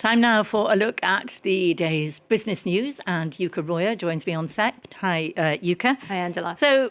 Time now for a look at the day's business news, and Yuka Roya joins me on set. Hi, Yuka. Hi, Angela. So,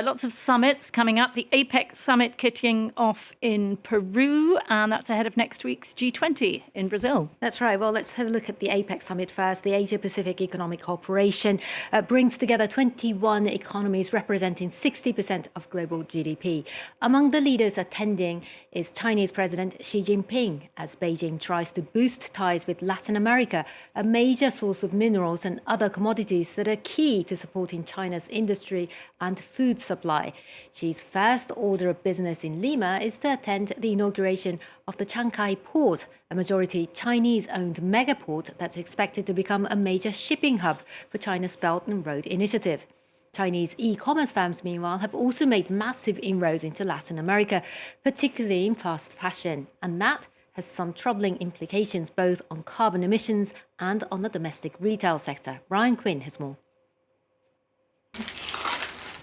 lots of summits coming up. The APEC summit kicking off in Peru, and that's ahead of next week's G20 in Brazil. That's right. Well, let's have a look at the APEC summit first. The Asia-Pacific Economic Cooperation brings together 21 economies representing 60% of global GDP. Among the leaders attending is Chinese President Xi Jinping, as Beijing tries to boost ties with Latin America, a major source of minerals and other commodities that are key to supporting China's industry and food supply. Xi's first order of business in Lima is to attend the inauguration of the Chancay port, a majority Chinese-owned megaport that's expected to become a major shipping hub for China's Belt and Road Initiative. Chinese e-commerce firms, meanwhile, have also made massive inroads into Latin America, particularly in fast fashion, and that has some troubling implications both on carbon emissions and on the domestic retail sector. Brian Quinn has more.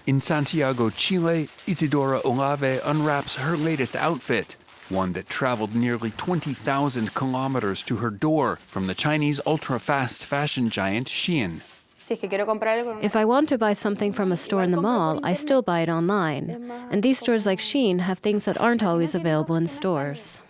In Santiago, Chile, Isidora Olave unwraps her latest outfit, one that traveled nearly 20,000 kilometers to her door from the Chinese ultra-fast fashion giant Shein. If I want to buy something from a store in the mall, I still buy it online. And these stores like Shein have things that aren't always available in stores.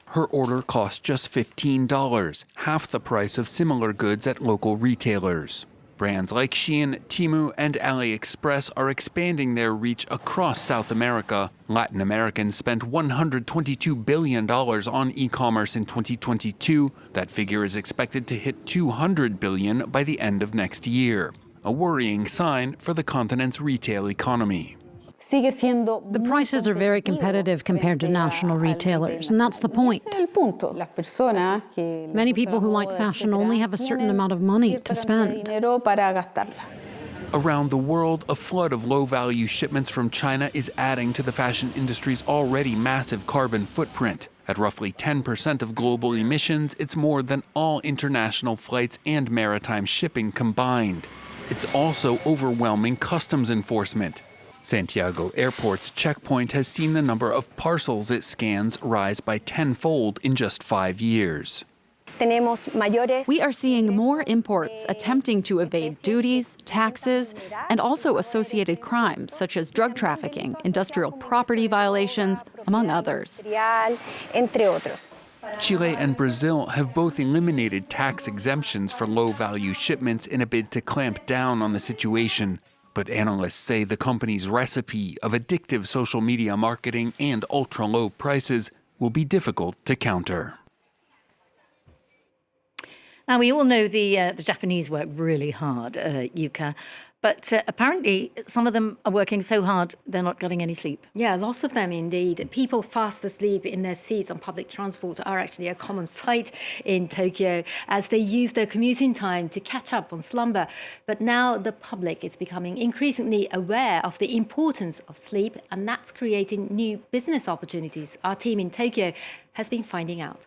Her order cost just $15, half the price of similar goods at local retailers. Brands like Shein, Temu, and AliExpress are expanding their reach across South America. Latin Americans spent $122 billion on e-commerce in 2022. That figure is expected to hit $200 billion by the end of next year, a worrying sign for the continent's retail economy. The prices are very competitive compared to national retailers, and that's the point. Many people who like fashion only have a certain amount of money to spend. Around the world, a flood of low-value shipments from China is adding to the fashion industry's already massive carbon footprint. At roughly 10% of global emissions, it's more than all international flights and maritime shipping combined. It's also overwhelming customs enforcement. Santiago Airport's checkpoint has seen the number of parcels it scans rise by tenfold in just 5 years. We are seeing more imports attempting to evade duties, taxes, and also associated crimes such as drug trafficking, industrial property violations, among others. Chile and Brazil have both eliminated tax exemptions for low-value shipments in a bid to clamp down on the situation. But analysts say the company's recipe of addictive social media marketing and ultra-low prices will be difficult to counter. Now, we all know the Japanese work really hard, Yuka, but apparently some of them are working so hard they're not getting any sleep. Yeah, lots of them indeed. People fast asleep in their seats on public transport are actually a common sight in Tokyo as they use their commuting time to catch up on slumber. But now the public is becoming increasingly aware of the importance of sleep, and that's creating new business opportunities. Our team in Tokyo has been finding out.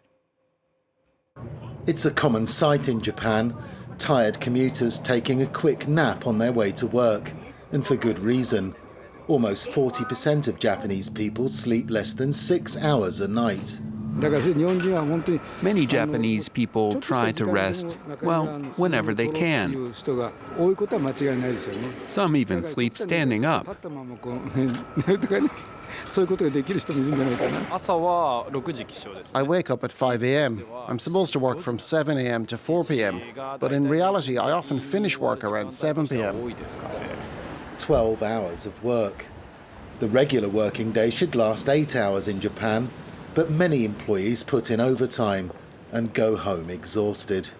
It's a common sight in Japan. Tired commuters taking a quick nap on their way to work, and for good reason. Almost 40% of Japanese people sleep less than 6 hours a night. Many Japanese people try to rest, well, whenever they can. Some even sleep standing up. I wake up at 5 a.m. I'm supposed to work from 7 a.m. to 4 p.m. But in reality, I often finish work around 7 p.m. 12 hours of work. The regular working day should last 8 hours in Japan, but many employees put in overtime and go home exhausted.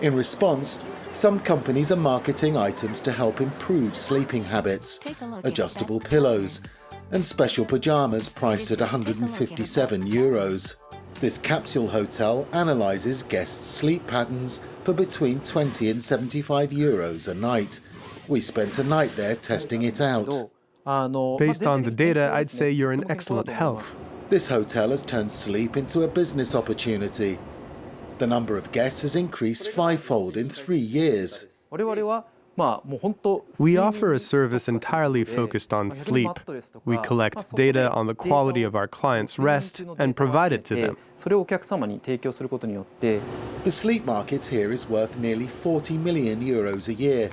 In response, some companies are marketing items to help improve sleeping habits, adjustable pillows, and special pajamas priced at €157. This capsule hotel analyses guests' sleep patterns for between €20 and €75 a night. We spent a night there testing it out. Based on the data, I'd say you're in excellent health. This hotel has turned sleep into a business opportunity. The number of guests has increased fivefold in 3 years. We offer a service entirely focused on sleep. We collect data on the quality of our clients' rest and provide it to them. The sleep market here is worth nearly 40 million euros a year,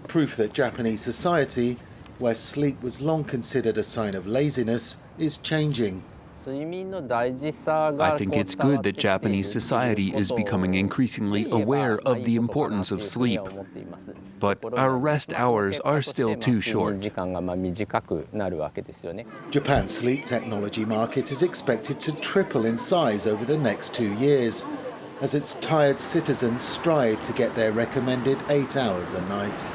proof that Japanese society, where sleep was long considered a sign of laziness, is changing. I think it's good that Japanese society is becoming increasingly aware of the importance of sleep. But our rest hours are still too short. Japan's sleep technology market is expected to triple in size over the next 2 years, as its tired citizens strive to get their recommended 8 hours a night.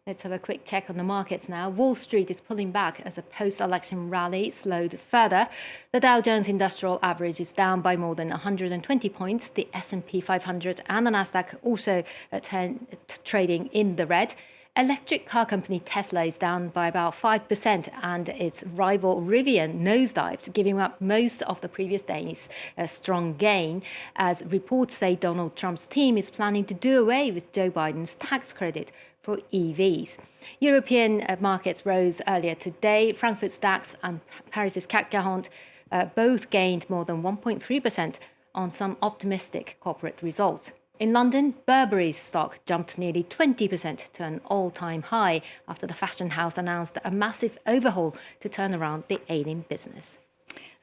Let's have a quick check on the markets now. Wall Street is pulling back as a post-election rally slowed further. The Dow Jones Industrial Average is down by more than 120 points. The S&P 500 and the Nasdaq also trading in the red. Electric car company Tesla is down by about 5%, and its rival Rivian nosedived, giving up most of the previous day's strong gain, as reports say Donald Trump's team is planning to do away with Joe Biden's tax credit for EVs. European markets rose earlier today. Frankfurt's DAX and Paris's CAC 40 both gained more than 1.3% on some optimistic corporate results. In London, Burberry's stock jumped nearly 20% to an all-time high after the fashion house announced a massive overhaul to turn around the ailing business.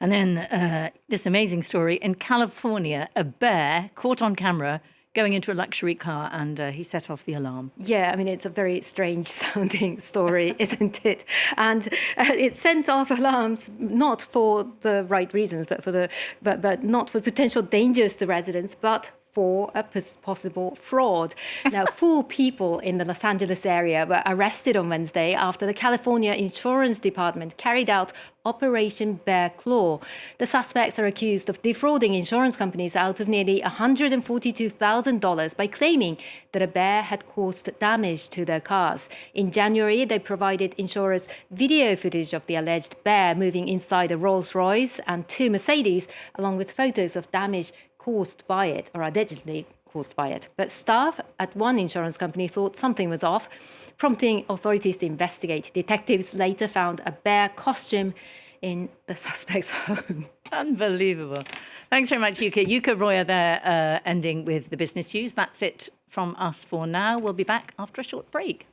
And then this amazing story. In California, a bear caught on camera going into a luxury car, and he set off the alarm. Yeah, I mean, it's a very strange sounding story, isn't it? And it sent off alarms not for the right reasons, but not for potential dangers to residents, but for a possible fraud. Now, 4 people in the Los Angeles area were arrested on Wednesday after the California Insurance Department carried out Operation Bear Claw. The suspects are accused of defrauding insurance companies out of nearly $142,000 by claiming that a bear had caused damage to their cars. In January, they provided insurers video footage of the alleged bear moving inside a Rolls-Royce and 2 Mercedes, along with photos of damage caused by it, or allegedly caused by it. But staff at one insurance company thought something was off, prompting authorities to investigate. Detectives later found a bear costume in the suspect's home. Unbelievable. Thanks very much, Yuka. Yuka Roya there, ending with the business news. That's it from us for now. We'll be back after a short break.